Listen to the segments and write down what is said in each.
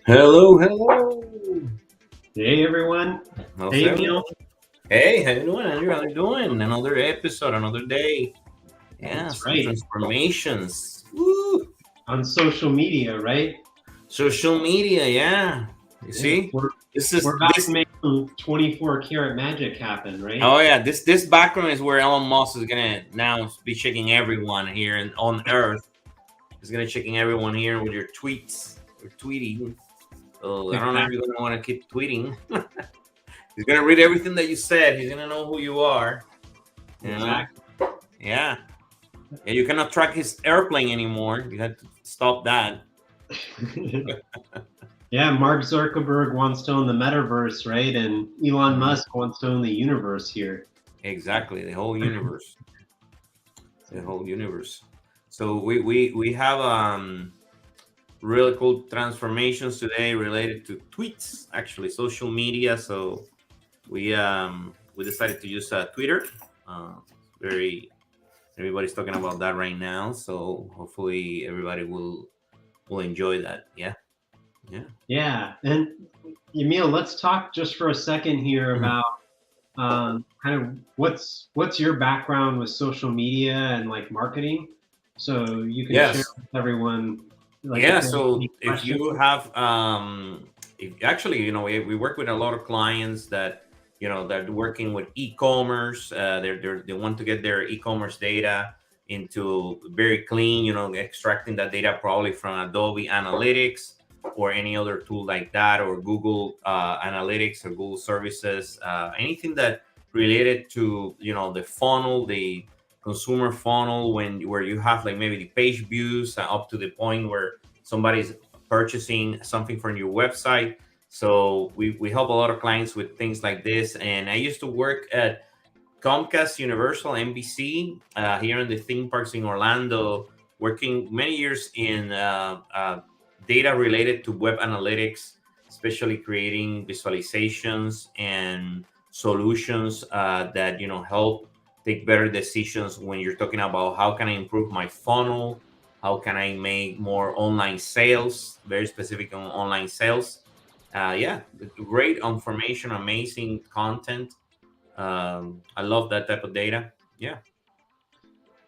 Hello, hello. Hey everyone. How's Hey everyone? Neil. Hey, how you doing, Andrew? How you doing? Another episode, another day. Yeah, That's some right. transformations. Woo! On social media, right? Social media, yeah. You Yeah. see, We're this is we're about to this. make some 24 karat magic happen, right? Oh yeah, this background is where Elon Musk is gonna now be checking everyone here and on Earth. He's gonna checking everyone here with your tweets or tweeting. So I don't know if Exactly. you're gonna want to keep tweeting. He's gonna read everything that you said. He's gonna know who you are. You know? Exactly. Yeah. Yeah, you cannot track his airplane anymore. You had to stop that. Yeah, Mark Zuckerberg wants to own the metaverse, right? And Elon Mhm. Musk wants to own the universe here. Exactly, the whole universe. The whole universe. So we have really cool transformations today related to tweets, actually social media. So we decided to use Twitter. Very everybody's talking about that right now. So hopefully everybody will enjoy that. Yeah, yeah. Yeah. And Emil, let's talk just for a second here Mhm. about kind of what's your background with social media and like marketing, so you can share Yes. with everyone like if Yeah, they have any so if questions. you have if actually, we work with a lot of clients that that are working with e-commerce. They want to get their e-commerce data into very clean, extracting that data probably from Adobe Analytics or any other tool like that, or Google Analytics or Google Services, anything that related to the funnel, the consumer funnel, where you have like maybe the page views up to the point where somebody's purchasing something from your website. So we help a lot of clients with things like this. And I used to work at Comcast Universal NBC here in the theme parks in Orlando, working many years in data related to web analytics, especially creating visualizations and solutions that help take better decisions when you're talking about how can I improve my funnel, how can I make more online sales, very specific on online sales. Yeah, great information, amazing content. I love that type of data. Yeah.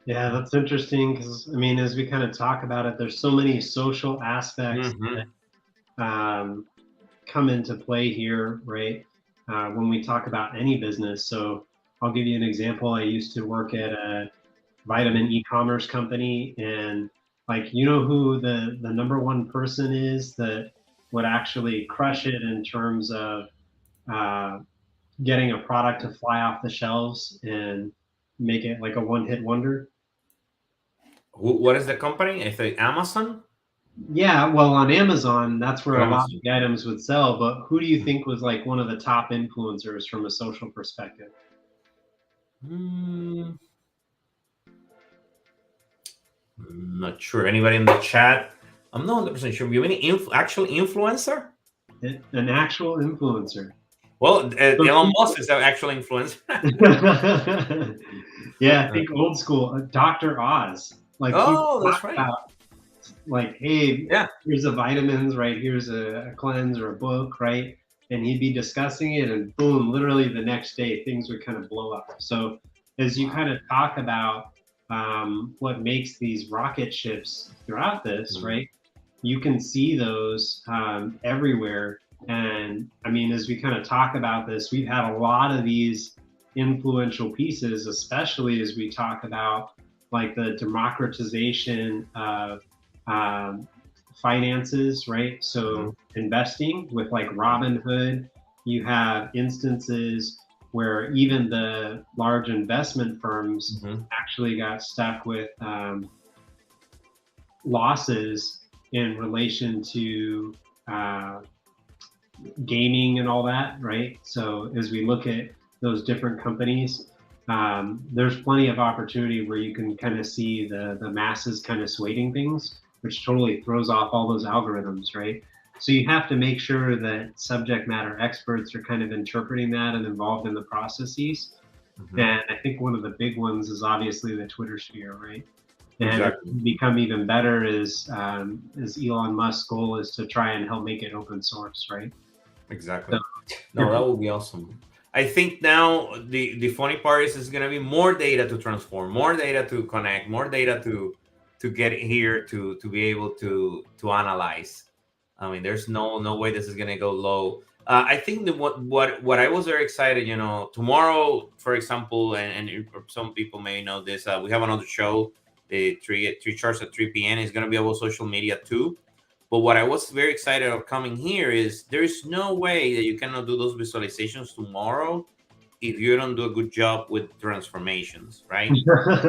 Yeah, that's interesting because I mean, as we kind of talk about it, there's so many social aspects Hmm. that come into play here, right? When we talk about any business. So I'll give you an example. I used to work at a vitamin e-commerce company, and like, you know who the number one person is that would actually crush it in terms of uh, getting a product to fly off the shelves and make it like a one-hit wonder. What is the company? I think Amazon. Yeah, well, on Amazon, that's where a lot of Amazon. the items would sell. But who do you think was like one of the top influencers from a social perspective? Hmm, not sure. Anybody in the chat? I'm not 100% sure. You any actual influencer? An actual influencer. Well, So Elon Musk is an actual influencer. yeah, I think old school, Dr. Oz. Like he would Oh, talk that's right. about like, hey, Yeah. here's a vitamins, right? Here's a cleanse or a book, right? And he'd be discussing it, and boom, literally the next day, things would kind of blow up. So as you kind Wow. of talk about what makes these rocket ships throughout this, Mhm. right? You can see those everywhere. And I mean, as we kind of talk about this, we've had a lot of these influential pieces, especially as we talk about like the democratization of um, finances, right? Mhm. So investing with like Robinhood, you have instances where even the large investment firms Mhm. actually got stuck with losses in relation to uh, gaming and all that, right? So as we look at those different companies, there's plenty of opportunity where you can kind of see the masses kind of swaying things, which totally throws off all those algorithms, right? So you have to make sure that subject matter experts are kind of interpreting that and involved in the processes. Mhm. And I think one of the big ones is obviously the Twitter sphere, right? And it Exactly. can become even better is Elon Musk's goal is to try and help make it open source, right? So Exactly. No, you're that would be awesome. I think now the funny part is it's gonna be more data to transform, more data to connect, more data to get here to be able to analyze. I mean, there's no way this is gonna go low. I think that what I was very excited, tomorrow, for example, and some people may know this, we have another show, the three charts at 3 p.m. It's gonna be about social media too. But what I was very excited of coming here is there is no way that you cannot do those visualizations tomorrow if you don't do a good job with transformations, right?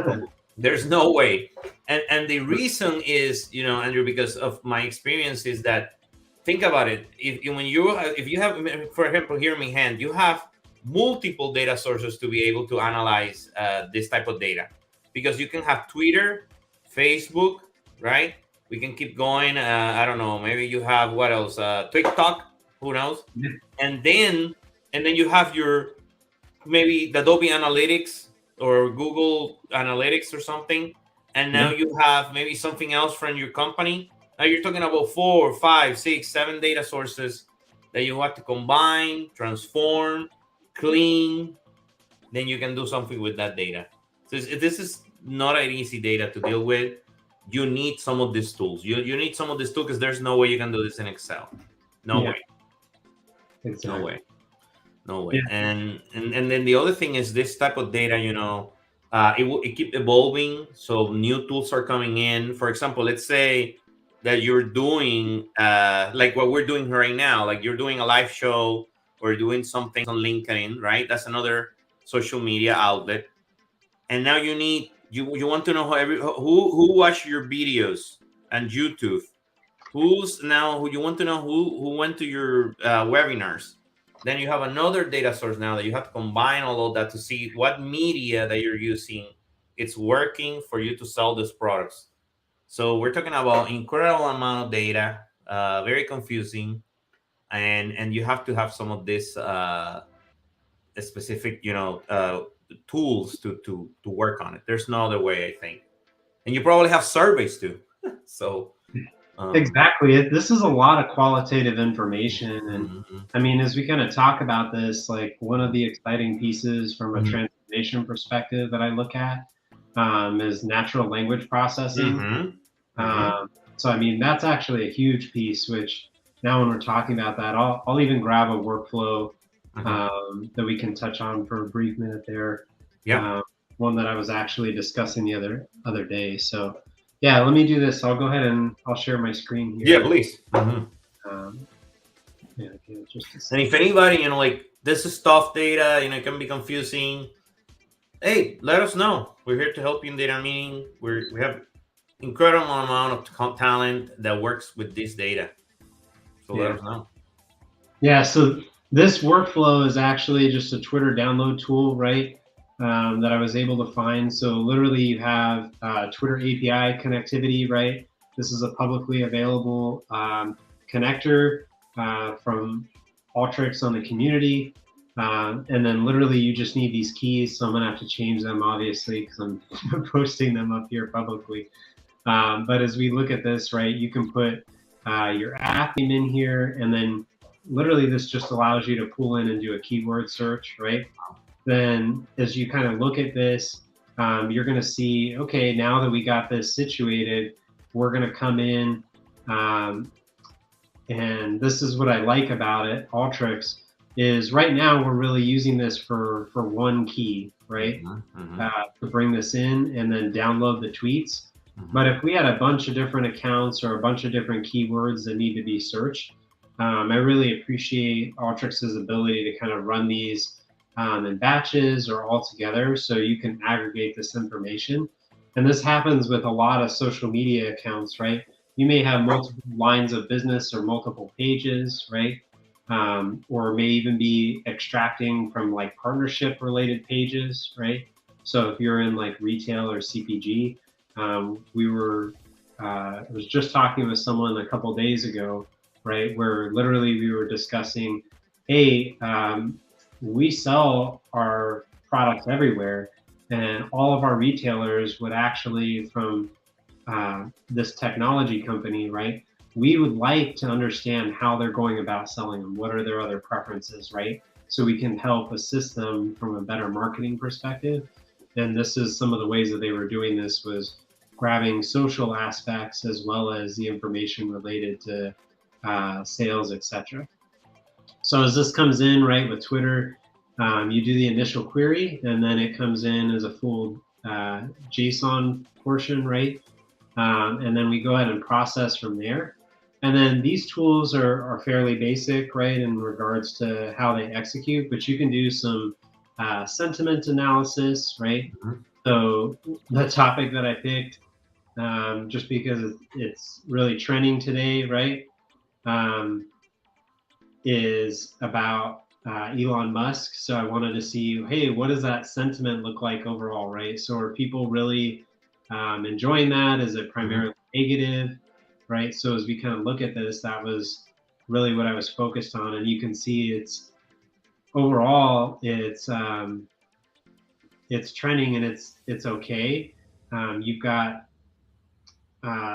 So there's no way. And the reason is, Andrew, because of my experience is that think about it. If you have, for example, here in my hand, you have multiple data sources to be able to analyze this type of data because you can have Twitter, Facebook, right? We can keep going. I don't know. Maybe you have what else? TikTok. Who knows? And then you have your maybe the Adobe Analytics or Google Analytics or something, and now yeah, you have maybe something else from your company. Now you're talking about 4, 5, 6, 7 data sources that you have to combine, transform, clean. Then you can do something with that data. So this is not an easy data to deal with. You need some of these tools. You need some of these tools because there's no way you can do this in Excel. No yeah, way. No exactly. way. No Yeah, way. And then the other thing is this type of data, it keep evolving. So new tools are coming in. For example, let's say that you're doing like what we're doing right now, like you're doing a live show or doing something on LinkedIn, right? That's another social media outlet. And now you want to know who watched your videos and YouTube. Who you want to know who went to your webinars. Then you have another data source now that you have to combine all of that to see what media that you're using it's working for you to sell these products. So we're talking about incredible amount of data, very confusing, and you have to have some of this specific tools to work on it. There's no other way, I think. And you probably have surveys too. So um, exactly. This is a lot of qualitative information. And mhm, I mean, as we kind of talk about this, like one of the exciting pieces from a mhm, transformation perspective that I look at is natural language processing. mhm, mhm, Um, so, I mean, that's actually a huge piece, which now when we're talking about that, I'll even grab a workflow mhm. that we can touch on for a brief minute there. Yeah. Um, one that I was actually discussing the other day. So, yeah, let me do this. I'll go ahead and I'll share my screen Yeah, here. please. Mhm. Um, yeah, give it just a And if second. anybody, like this is tough data, it can be confusing. Hey, let us know. We're here to help you in data meeting. We have incredible amount of talent that works with this data. So let Yeah. us know. Yeah, so this workflow is actually just a Twitter download tool, right? That I was able to find. So literally, you have Twitter API connectivity, right? This is a publicly available connector from Alteryx on the community. And then literally, you just need these keys. So I'm gonna have to change them, obviously, because I'm posting them up here publicly. But as we look at this, right, you can put your app name in here, and then literally this just allows you to pull in and do a keyword search, right? Then as you kind of look at this, you're going to see, okay, now that we got this situated, we're going to come in, um, and this is what I like about it, Alteryx, is right now we're really using this for one key, right? Mhm, mhm, To bring this in and then download the tweets. mhm. But if we had a bunch of different accounts or a bunch of different keywords that need to be searched, I really appreciate Alteryx's ability to kind of run these in batches or all together so you can aggregate this information. And this happens with a lot of social media accounts, right? You may have multiple lines of business or multiple pages, right? Or may even be extracting from like partnership related pages, right? So if you're in like retail or CPG, I was just talking with someone a couple days ago, right, where literally we were discussing, hey, we sell our products everywhere. And all of our retailers would actually, from this technology company, right? We would like to understand how they're going about selling them. What are their other preferences, right? So we can help assist them from a better marketing perspective. And this is some of the ways that they were doing this, was grabbing social aspects as well as the information related to sales, etc. So as this comes in, right, with Twitter, you do the initial query, and then it comes in as a full JSON portion, right? And then we go ahead and process from there. And then these tools are fairly basic, right, in regards to how they execute, but you can do some sentiment analysis, right? Mhm. So the topic that I picked, just because it's really trending today, right, is about Elon Musk. So I wanted to see, hey, what does that sentiment look like overall, right? So are people really enjoying that? Is it Mhm. primarily negative, right? So as we kind of look at this, that was really what I was focused on, and you can see it's overall it's trending and it's okay. You've got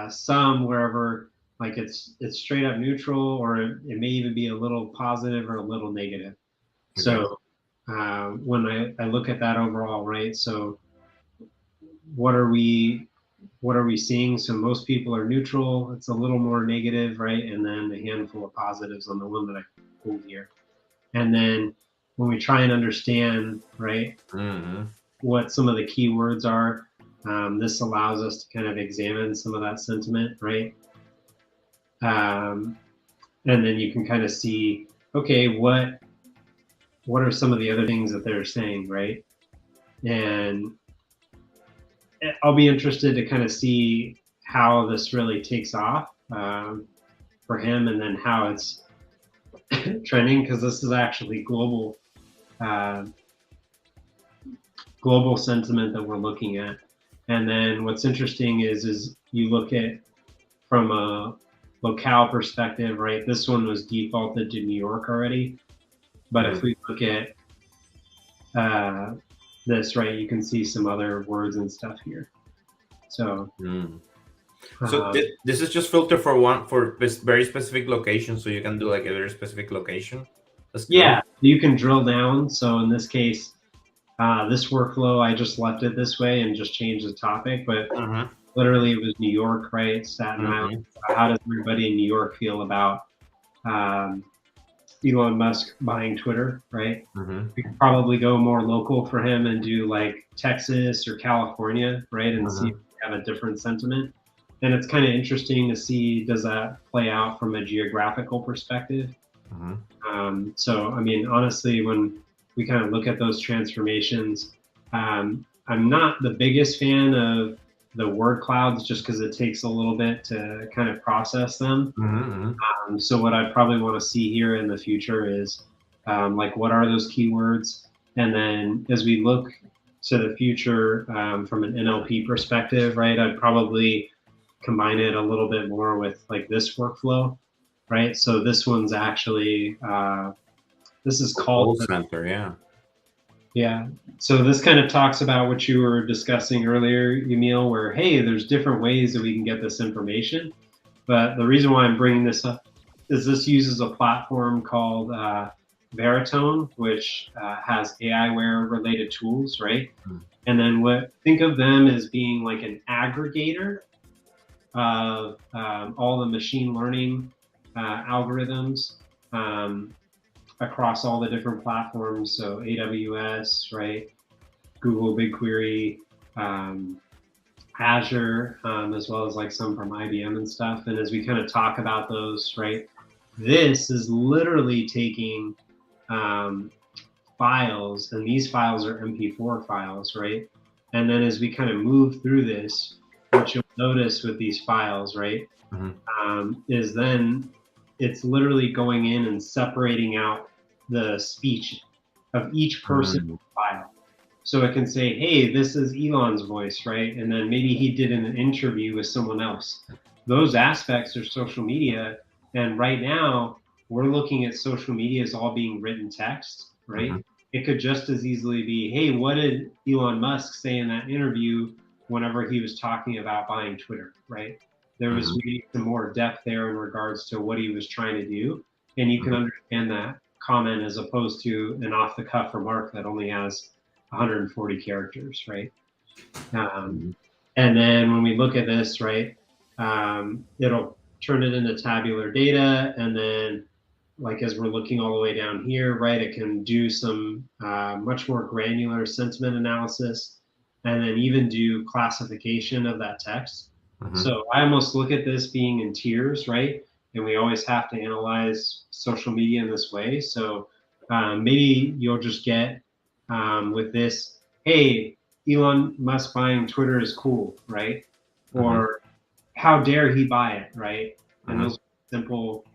some wherever like it's straight up neutral, or it may even be a little positive or a little negative. Okay. So when I look at that overall, right? So what are we what are we seeing? So most people are neutral. It's a little more negative, right? And then a handful of positives on the one that I pulled here. And then when we try and understand, right, Mhm. what some of the keywords are, this allows us to kind of examine some of that sentiment, right? Um, and then you can kind of see, okay, what are some of the other things that they're saying, right? And I'll be interested to kind of see how this really takes off for him, and then how it's trending, because this is actually uh, global sentiment that we're looking at. And then what's interesting is you look at from a locale perspective, right? This one was defaulted to New York already, but if Mhm. we look at uh, this, right, you can see some other words and stuff here. So Mm. So um, this is just filter for one for this very specific location, so you can do like a very specific location. That's cool. yeah, you can drill down. So in this case, this workflow, I just left it this way and just changed the topic, but Uh-huh. literally it was New York, right? Staten Island. Mhm. How does everybody in New York feel about um, Elon Musk buying Twitter, right? Mhm. We could probably go more local for him and do like Texas or California, right? And see if Mhm. we have a different sentiment. And it's kind of interesting to see, does that play out from a geographical perspective? Mhm. So, I mean, honestly, when we kind of look at those transformations, I'm not the biggest fan of the word clouds, just because it takes a little bit to kind of process them. Mhm. So what I probably want to see here in the future is like, what are those keywords? And then as we look to the future from an NLP perspective, right, I'd probably combine it a little bit more with like this workflow, right? So this one's actually, this is called, Call center, yeah. yeah. So this kind of talks about what you were discussing earlier, Emil, where, hey, there's different ways that we can get this information. But the reason why I'm bringing this up is this uses a platform called Veritone, which has AIware related tools, right? Mm. And then think of them as being like an aggregator of all the machine learning algorithms across all the different platforms. So AWS, right? Google BigQuery, um, Azure, as well as like some from IBM and stuff. And as we kind of talk about those, right, this is literally taking um, files, and these files are MP4 files, right? And then as we kind of move through this, what you'll notice with these files, right, Mhm. is then it's literally going in and separating out the speech of each person in Mm. the file. So it can say, hey, this is Elon's voice, right? And then maybe he did an interview with someone else. Those aspects are social media. And right now, we're looking at social media as all being written text, right? Mhm. it could just as easily be, hey, what did Elon Musk say in that interview whenever he was talking about buying Twitter, right? There was Mhm. maybe some more depth there in regards to what he was trying to do. And you can Mhm. understand that comment as opposed to an off the cuff remark that only has 140 characters, right? Um, Mhm. and then when we look at this, right, it'll turn it into tabular data. And then, like, as we're looking all the way down here, right, it can do some much more granular sentiment analysis and then even do classification of that text. Mhm. So I almost look at this being in tiers, right? And we always have to analyze social media in this way. So maybe you'll just get with this, hey, Elon Musk buying Twitter is cool, right? Mhm. Or how dare he buy it, right? And Mhm. those simple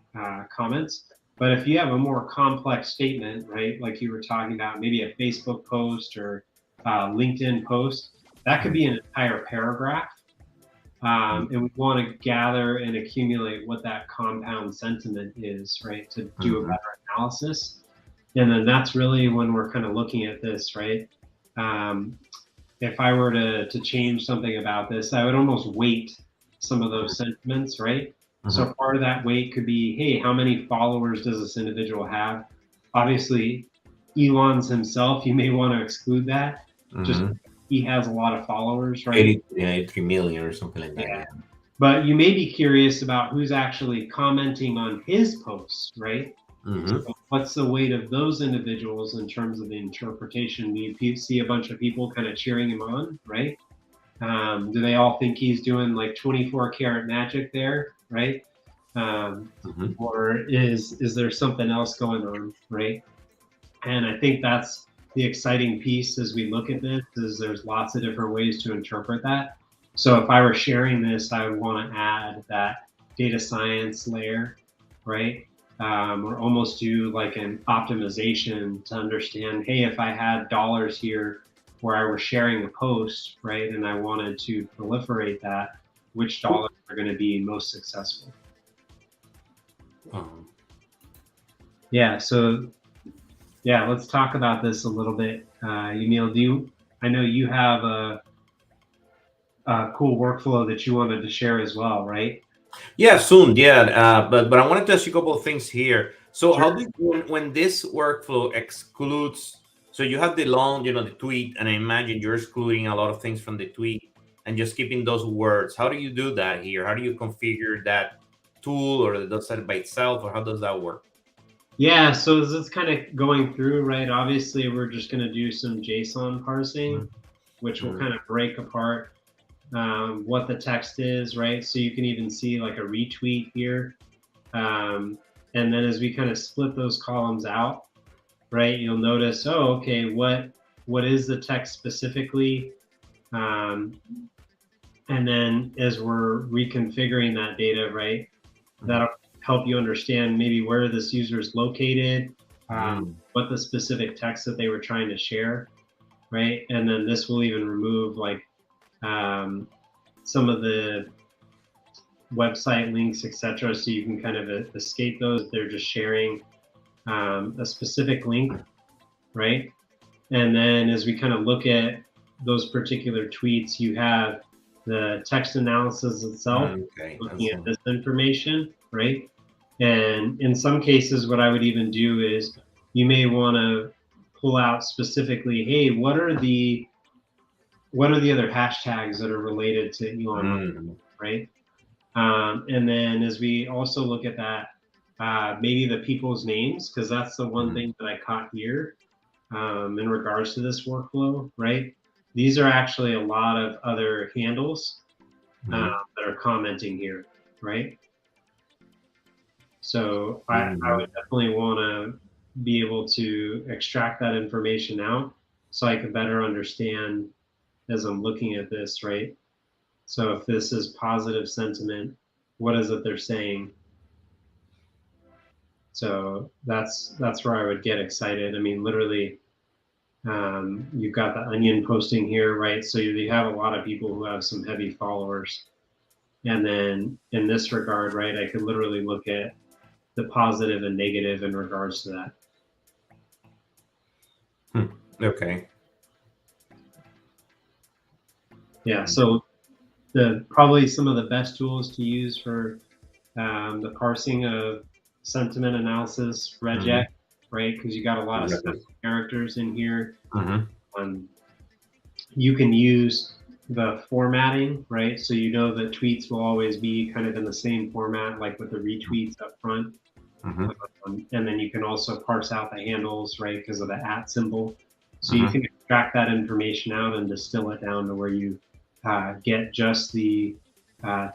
comments. But if you have a more complex statement, right, like you were talking about, maybe a Facebook post or LinkedIn post, that could Mhm. be an entire paragraph. And we want to gather and accumulate what that compound sentiment is, right, to do a Mhm. better analysis. And then that's really when we're kind of looking at this, right? Um, if I were to change something about this, I would almost weight some of those sentiments, right? Mhm. So part of that weight could be, hey, how many followers does this individual have? Obviously, Elon's himself, you may want to exclude that. Just Mhm. he has a lot of followers, right? 80, yeah, 83 million or something like that. Yeah. Yeah. But you may be curious about who's actually commenting on his posts, right? Mhm. So what's the weight of those individuals in terms of the interpretation? Do you see a bunch of people kind of cheering him on, right? Do they all think he's doing like 24 karat magic there, right? Um, Mhm. or is there something else going on, right? And I think that's the exciting piece as we look at this is there's lots of different ways to interpret that. So if I were sharing this, I would want to add that data science layer, right? Or almost do like an optimization to understand, hey, if I had dollars here where I was sharing a post, right, and I wanted to proliferate that, which dollars are going to be most successful? Um, Yeah. So yeah, let's talk about this a little bit. Emil, I know you have a cool workflow that you wanted to share as well, right? yeah, soon. Yeah, but I wanted to ask you a couple of things here. So, Sure. how do when this workflow excludes? So you have the long, the tweet, and I imagine you're excluding a lot of things from the tweet and just keeping those words. How do you do that here? How do you configure that tool, or does that by itself, or how does that work? Yeah, so as it's kind of going through, right? Obviously, we're just going to do some JSON parsing, Mhm. which will Mhm. kind of break apart what the text is, right? So you can even see like a retweet here. Um, and then as we kind of split those columns out, right, you'll notice, oh, okay, what is the text specifically? Um, And then as we're reconfiguring that data, right, Mhm. that'll help you understand maybe where this user is located, Mm. what the specific text that they were trying to share, right? And then this will even remove like um, some of the website links, etc. So you can kind of escape those. They're just sharing a specific link, right? And then as we kind of look at those particular tweets, you have the text analysis itself, Okay, looking that's at this information, right? And in some cases, what I would even do is you may want to pull out specifically, hey, what are the other hashtags that are related to Elon Musk, mm. right? And then as we also look at that, maybe the people's names, because that's the one Mhm. thing that I caught here in regards to this workflow, right? These are actually a lot of other handles Mhm. that are commenting here, right? So I would Mhm. definitely want to be able to extract that information out so I could better understand as I'm looking at this, right? So if this is positive sentiment, what is it they're saying? So that's where I would get excited. I mean, literally, you've got the Onion posting here, right? So you have a lot of people who have some heavy followers. And then in this regard, right, I could literally look at the positive and negative in regards to that. Okay. Yeah. So probably some of the best tools to use for the parsing of sentiment analysis, regex, Mhm. right? Because you got a lot of Exactly. special characters in here. Mhm. Um, you can use the formatting, right? So you know the tweets will always be kind of in the same format, like with the retweets up front. Mhm. And then you can also parse out the handles, right, because of the at symbol. So you Mhm. can extract that information out and distill it down to where you get just the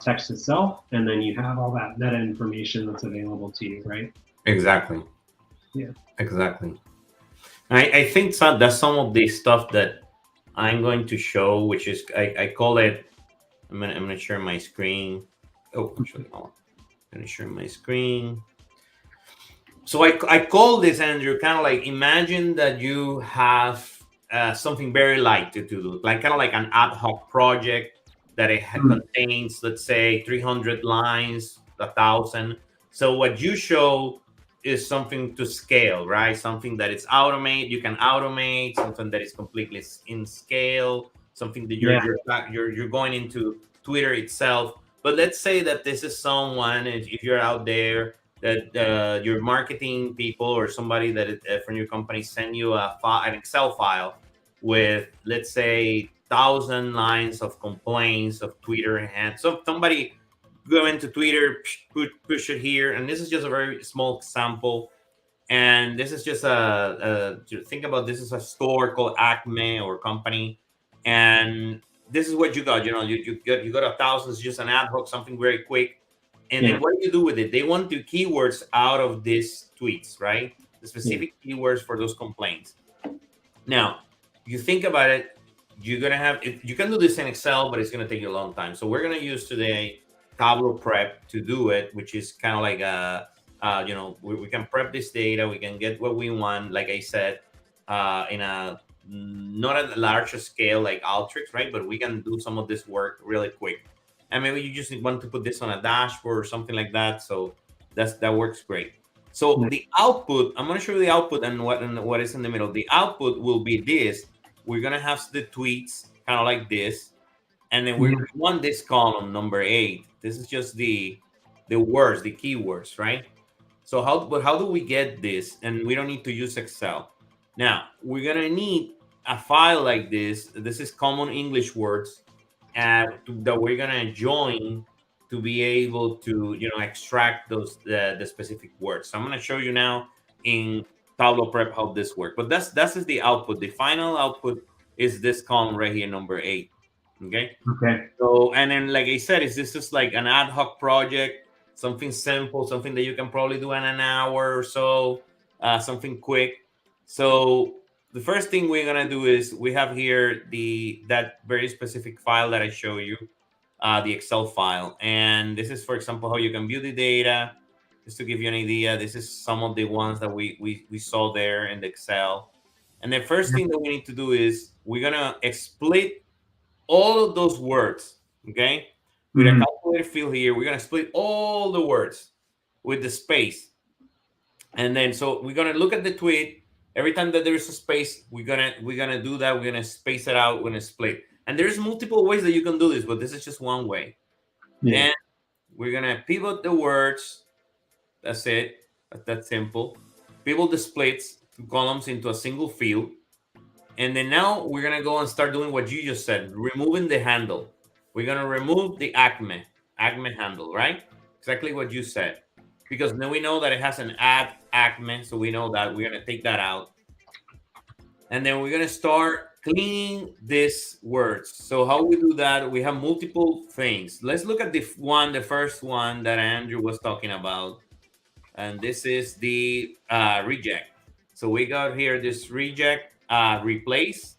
text itself, and then you have all that meta information that's available to you, right? Exactly. Yeah. Exactly. I think that's some of the stuff that I'm going to show, which is I call it. I'm gonna share my screen. Oh, actually, hold on. I'm gonna share my screen. So I call this, Andrew, kind of like imagine that you have something very light to do, like kind of like an ad hoc project that Mm. contains, let's say, 300 lines, 1,000. So what you show is something to scale, right? Something that is automate. You can automate something that is completely in scale. Something that Yeah. you're going into Twitter itself. But let's say that this is someone, if you're out there that your marketing people or somebody that from your company send you an Excel file with, let's say, 1,000 lines of complaints of Twitter, and so somebody go into Twitter, push it here, and this is just a very small sample. And this is just think about this is a store called Acme or company, and this is what you got. You got 1,000. It's just an ad hoc, something very quick. And then Yeah. what do you do with it? They want the keywords out of these tweets, right? The Yeah. specific keywords for those complaints. Now, you think about it, you're gonna have you can do this in Excel, but it's gonna take you a long time. So we're gonna use today Tableau Prep to do it, which is kind of like we can prep this data, we can get what we want, like I said, in a not at a larger scale like Alteryx, right? But we can do some of this work really quick. And maybe you just want to put this on a dashboard or something like that. So that works great. So Yeah. the output, I'm going to show you the output and what is in the middle. The output will be this. We're going to have the tweets kind of like this, and then we Yeah. want this column number 8. This is just the words, the keywords, right? So how do we get this? And we don't need to use Excel. Now we're gonna need a file like this. This is common English words, that we're gonna join to be able to extract those the specific words. So I'm gonna show you now in Tableau Prep how this works. But that's is the output. The final output is this column right here, number 8. Okay. Okay. So, and then, like I said, is this just like an ad hoc project, something simple, something that you can probably do in an hour or so, something quick. So, the first thing we're gonna do is we have here that very specific file that I show you, the Excel file, and this is, for example, how you can view the data. Just to give you an idea, this is some of the ones that we saw there in the Excel. And the first Yeah. thing that we need to do is we're gonna split all of those words, okay? With a Mhm. calculator field here, we're gonna split all the words with the space. And then so we're gonna look at the tweet. Every time that there's a space, we're gonna do that. We're gonna space it out, we're gonna split. And there's multiple ways that you can do this, but this is just one way. Yeah. Then we're gonna pivot the words. That's it. That's simple. Pivot the splits, two columns into a single field. And then now we're gonna go and start doing what you just said, removing the handle. We're gonna remove the Acme handle, right? Exactly what you said. Because then we know that it has an add Acme, so we know that we're gonna take that out. And then we're gonna start cleaning these words. So how we do that? We have multiple things. Let's look at the first one that Andrew was talking about, and this is the reject. So we got here this reject, replace,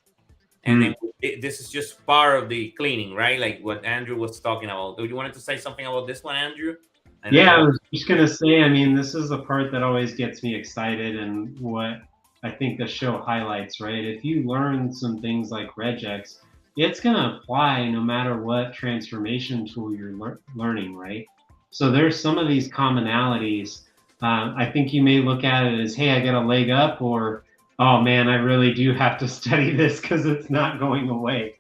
and then Mm. this is just part of the cleaning, right? Like what Andrew was talking about. Do you wanted to say something about this one, Andrew? I know Yeah, you I have. was just gonna say, I mean, this is the part that always gets me excited and what I think the show highlights, right? If you learn some things like regex, it's gonna apply no matter what transformation tool you're learning, right? So there's some of these commonalities. I think you may look at it as, hey, I get a leg up, or oh man, I really do have to study this because it's not going away,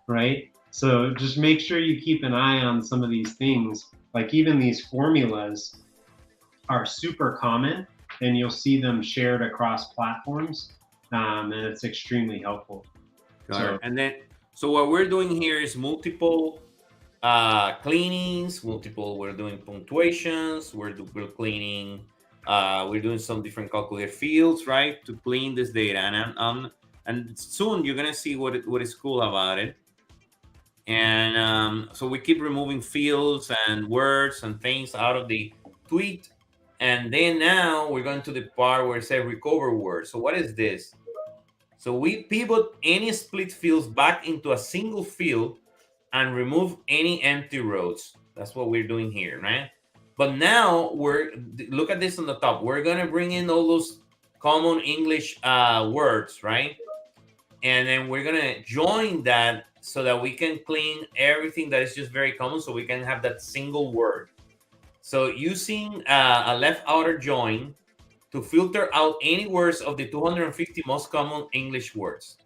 right? So just make sure you keep an eye on some of these things. Like even these formulas are super common, and you'll see them shared across platforms, and it's extremely helpful. Got it. So And then, so what we're doing here is multiple cleanings, multiple. We're doing punctuations. We're cleaning. We're doing some different calculated fields, right, to clean this data. And soon you're gonna see what is cool about it. And so we keep removing fields and words and things out of the tweet. And then now we're going to the part where it says recover words. So what is this? So we pivot any split fields back into a single field and remove any empty rows. That's what we're doing here, right? But now look at this on the top. We're gonna bring in all those common English words, right? And then we're gonna join that so that we can clean everything that is just very common, so we can have that single word. So using a left outer join to filter out any words of the 250 most common English words.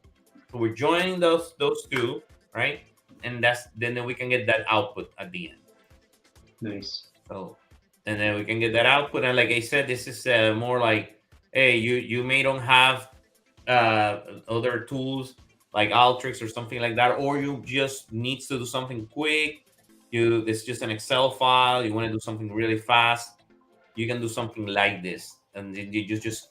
So we're joining those two, right? And then we can get that output at the end. nice. So and then we can get that output. And like I said, this is more like, hey, you may don't have other tools like Alteryx or something like that, or you just needs to do something quick. It's just an Excel file. You want to do something really fast. You can do something like this, and you just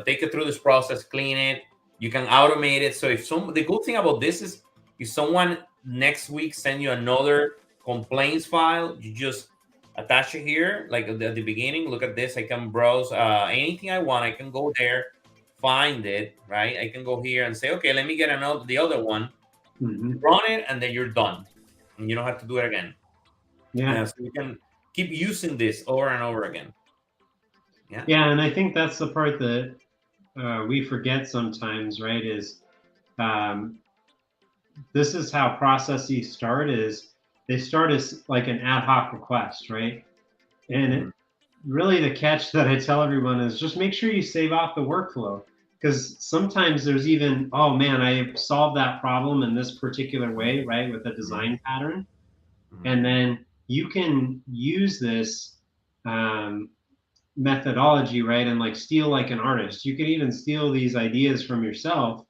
take it through this process, clean it. You can automate it. So the good thing about this is, if someone next week send you another complaints file, you just attach it here, like at the beginning. Look at this. I can browse anything I want. I can go there, find it, right? I can go here and say, okay, let me get the other one, run it, and then you're done, and you don't have to do it again. Yeah. So you can keep using this over and over again. Yeah. Yeah, and I think that's the part that we forget sometimes, right? Is um, this is how processes start? Is they start as like an ad hoc request, right? And Mhm. really, the catch that I tell everyone is just make sure you save off the workflow, because sometimes there's even, oh man, I solved that problem in this particular way, right, with a design pattern, Mhm. and then you can use this um, methodology, right, and like steal like an artist. You could even steal these ideas from yourself,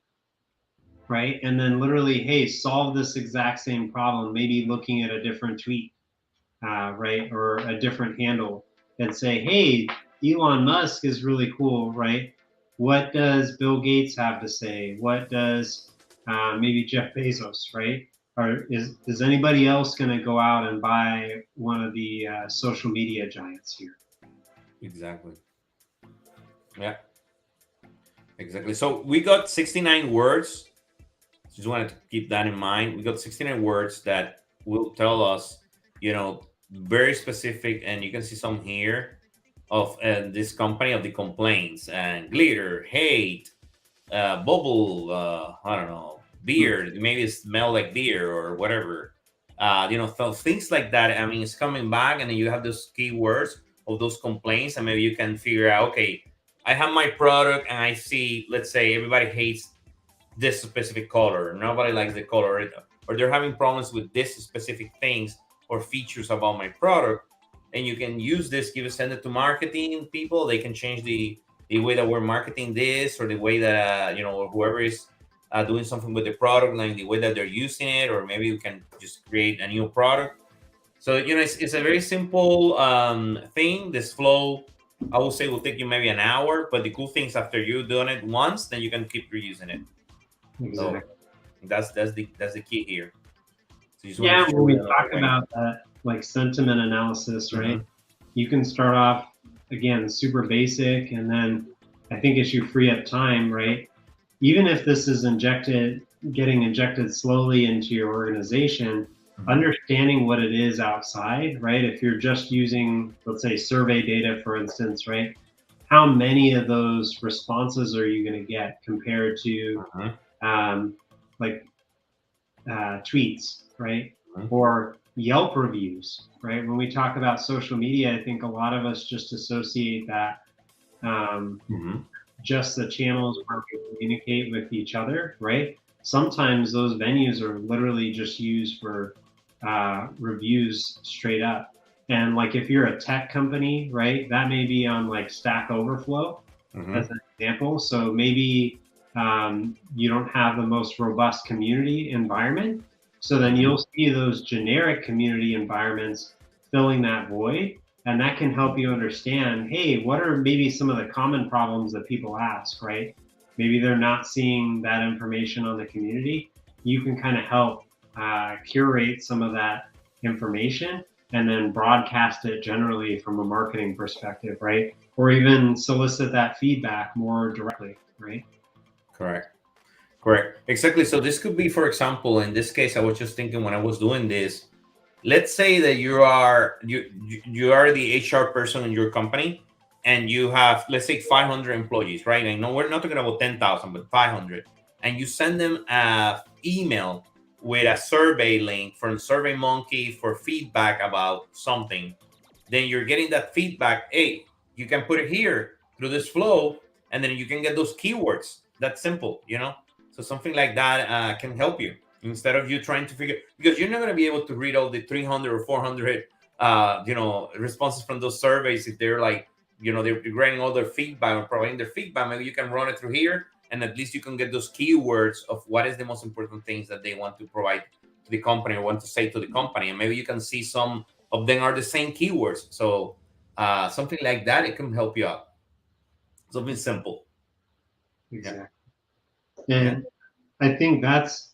right, and then literally, hey, solve this exact same problem, maybe looking at a different tweet, right, or a different handle, and say, hey, Elon Musk is really cool, right? What does Bill Gates have to say? What does maybe Jeff Bezos, right? Or is anybody else going to go out and buy one of the social media giants here? Exactly. Yeah. Exactly. So we got 69 words. Just wanted to keep that in mind. We got 69 words that will tell us, very specific, and you can see some here of this company, of the complaints, and glitter, hate, bubble, I don't know, Hmm. beer, maybe it smell like beer or whatever. Things like that. I mean, it's coming back, and then you have those keywords of those complaints, and maybe you can figure out, okay, I have my product, and I see, let's say, everybody hates this specific color. Nobody likes the color, or they're having problems with this specific things or features about my product. And you can use this, send it to marketing people. They can change the way that we're marketing this, or the way that or whoever is doing something with the product, like the way that they're using it, or maybe we can just create a new product. So it's a very simple thing. This flow, I would say, will take you maybe an hour, but the cool things, after you've done it once, then you can keep reusing it. So Exactly. that's the key here. So just wanted Yeah, to show when we you another talk way. about that, like sentiment analysis, right? Hmm. You can start off again super basic, and then I think as you free up time, right? Even if this is getting injected slowly into your organization, Hmm. understanding what it is outside, right? If you're just using, let's say, survey data, for instance, right? How many of those responses are you going to get compared to Hmm. um, like tweets, right? Hmm. Or Yelp reviews, right? When we talk about social media, I think a lot of us just associate that um, Hmm. just the channels where we communicate with each other, right? Sometimes those venues are literally just used for reviews straight up. And like if you're a tech company, right, that may be on like Stack Overflow as Mm-hmm. an example. So maybe you don't have the most robust community environment. So then Mm-hmm. you'll see those generic community environments filling that void. And that can help you understand, hey, what are maybe some of the common problems that people ask, right? Maybe they're not seeing that information on the community. You can kind of help curate some of that information and then broadcast it generally from a marketing perspective, right? Or even solicit that feedback more directly, right? Correct. Correct. Exactly. So this could be, for example, in this case, I was just thinking when I was doing this. Let's say that you are the HR person in your company, and you have, let's say, 500 employees, right? I know we're not talking about 10,000, but 500, and you send them a email with a survey link from SurveyMonkey for feedback about something. Then you're getting that feedback. Hey, you can put it here through this flow, and then you can get those keywords. That's simple. So something like that can help you instead of you trying to figure, because you're not going to be able to read all the 300 or 400 responses from those surveys. If they're like, they're grading all their feedback or providing their feedback, maybe you can run it through here, and at least you can get those keywords of what is the most important things that they want to provide to the company or want to say to the company, and maybe you can see some of them are the same keywords. So something like that, it can help you out. Something simple. Yeah. Exactly. Yeah. And I think that's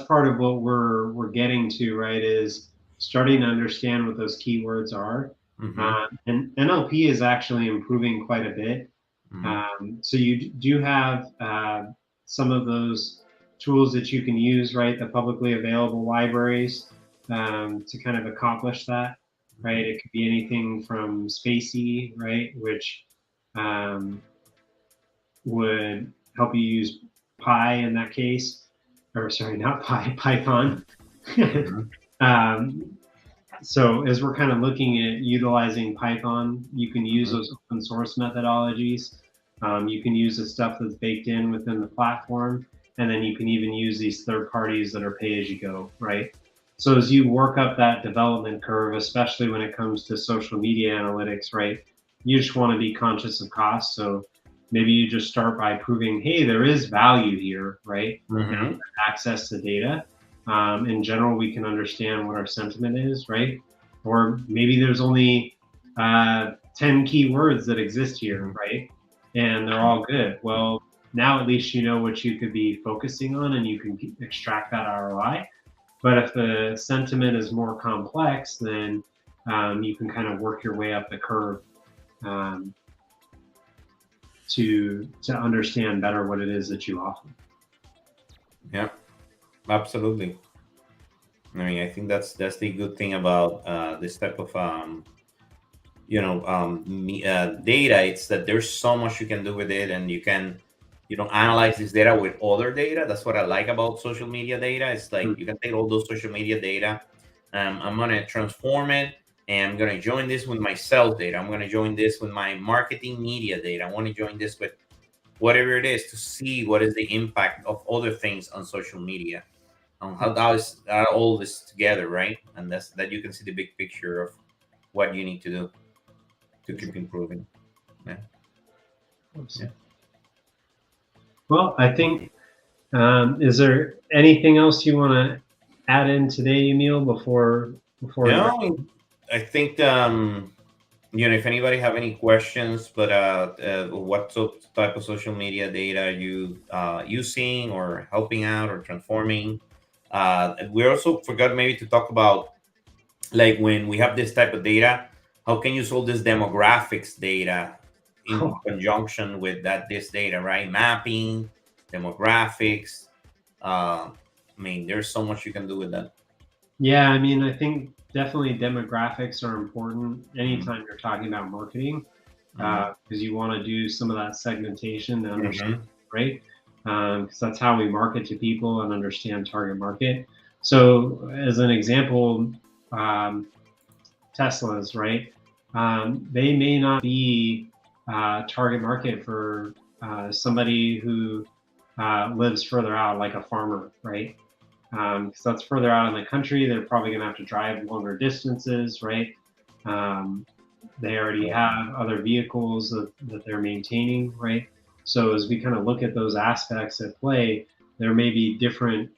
part of what we're getting to, right? Is starting to understand what those keywords are. Mm-hmm. And NLP is actually improving quite a bit. Mm-hmm. So you do have some of those tools that you can use, right? The publicly available libraries to kind of accomplish that, right? It could be anything from Spacey, right, which um, would help you use Pi in that case, or sorry, not Pi, Python. Mm-hmm. um, so as we're kind of looking at utilizing Python, you can use Mm-hmm. those open source methodologies. You can use the stuff that's baked in within the platform, and then you can even use these third parties that are pay as you go, right? So as you work up that development curve, especially when it comes to social media analytics, right? You just want to be conscious of cost. So maybe you just start by proving, hey, there is value here, right? Now, Mm-hmm. access to data. In general, we can understand what our sentiment is, right? Or maybe there's only 10 keywords that exist here, right? And they're all good. Well, now at least you know what you could be focusing on and you can extract that ROI. But if the sentiment is more complex, then you can kind of work your way up the curve um, to understand better what it is that you offer. Yeah. Absolutely. I mean, I think that's the good thing about this type of data. It's that there's so much you can do with it, and you can analyze this data with other data. That's what I like about social media data. It's like you can take all those social media data. I'm gonna transform it, and I'm gonna join this with my sales data. I'm gonna join this with my marketing media data. I want to join this with whatever it is to see what is the impact of other things on social media, on how is all this together, right? And that's that you can see the big picture of what you need to do to keep improving. Yeah. Yeah. Well, I think, is there anything else you want to add in today, Emil, before we wrap? No, I think if anybody have any questions, but what type of social media data are you using or helping out or transforming? We also forgot maybe to talk about, like, when we have this type of data, how can you solve this demographics data in conjunction with this data, right? Mapping, demographics. I mean, there's so much you can do with that. Yeah, I mean, I think definitely demographics are important Mm-hmm. anytime you're talking about marketing Mm-hmm. because you want to do some of that segmentation to understand, Mm-hmm. right? Because that's how we market to people and understand target market. So, as an example, um, Teslas, right? They may not be target market for somebody who lives further out, like a farmer, right? Because that's further out in the country. They're probably going to have to drive longer distances, right? They already have other vehicles that they're maintaining, right? So as we kind of look at those aspects at play, there may be different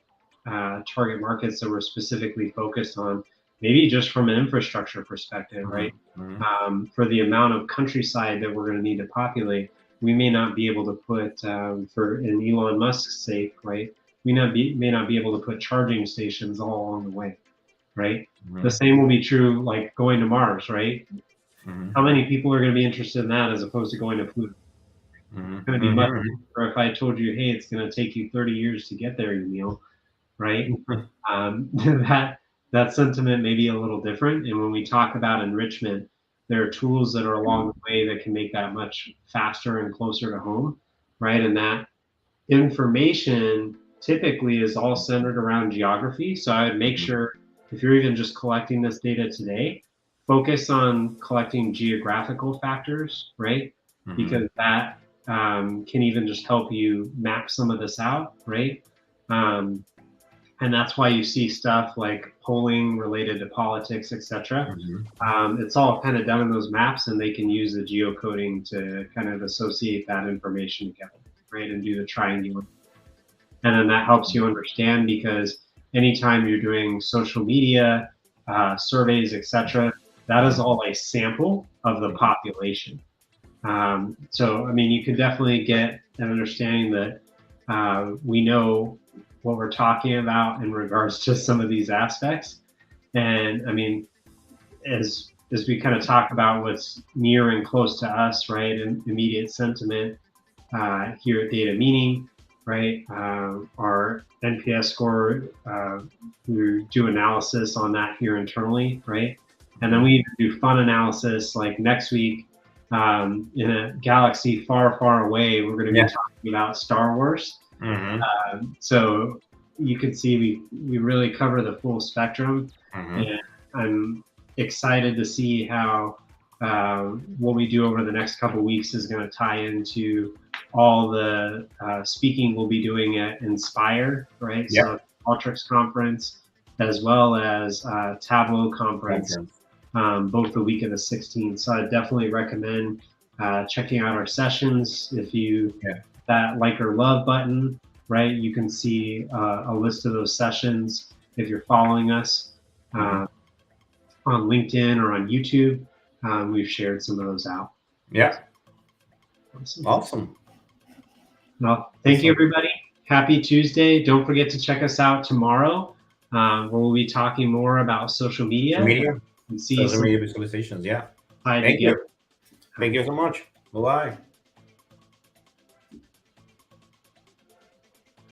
target markets that we're specifically focused on, maybe just from an infrastructure perspective, right? For the amount of countryside that we're going to need to populate, we may not be able to put, for in Elon Musk's sake, right? We may not be able to put charging stations all along the way, right? The same will be true like going to Mars, right? How many people are going to be interested in that as opposed to going to Pluto? It's going to be much better if I told you, hey, it's going to take you 30 years to get there, Emil, right? That sentiment may be a little different. And when we talk about enrichment, there are tools that are along the way that can make that much faster and closer to home, right? And that information typically is all centered around geography. So I would make sure if you're even just collecting this data today, focus on collecting geographical factors, right? Because that can even just help you map some of this out, right? And that's why you see stuff like polling related to politics, etc. It's all kind of done in those maps, and they can use the geocoding to kind of associate that information together, right? And do the triangular. And then that helps you understand, because anytime you're doing social media, surveys, etc., that is all a sample of the population. So, I mean, you can definitely get an understanding that we know what we're talking about in regards to some of these aspects. And I mean, as we kind of talk about what's near and close to us, right, and immediate sentiment here at Data Meaning, right, our NPS score, we do analysis on that here internally, right? And then we even do fun analysis like next week in a galaxy far, far away. We're going to be talking about Star Wars. So you can see we really cover the full spectrum. And I'm excited to see how what we do over the next couple of weeks is going to tie into all the speaking we'll be doing at Inspire, right? So Ultrix conference, as well as Tableau conference, both the week of the 16th. So I definitely recommend checking out our sessions. If you that like or love button, right, you can see a list of those sessions. If you're following us on LinkedIn or on YouTube, we've shared some of those out. Awesome. Well, thank you, everybody. Happy Tuesday. Don't forget to check us out tomorrow, where we'll be talking more about social media. And see social media visualizations. Thank you. Thank you so much. Bye-bye.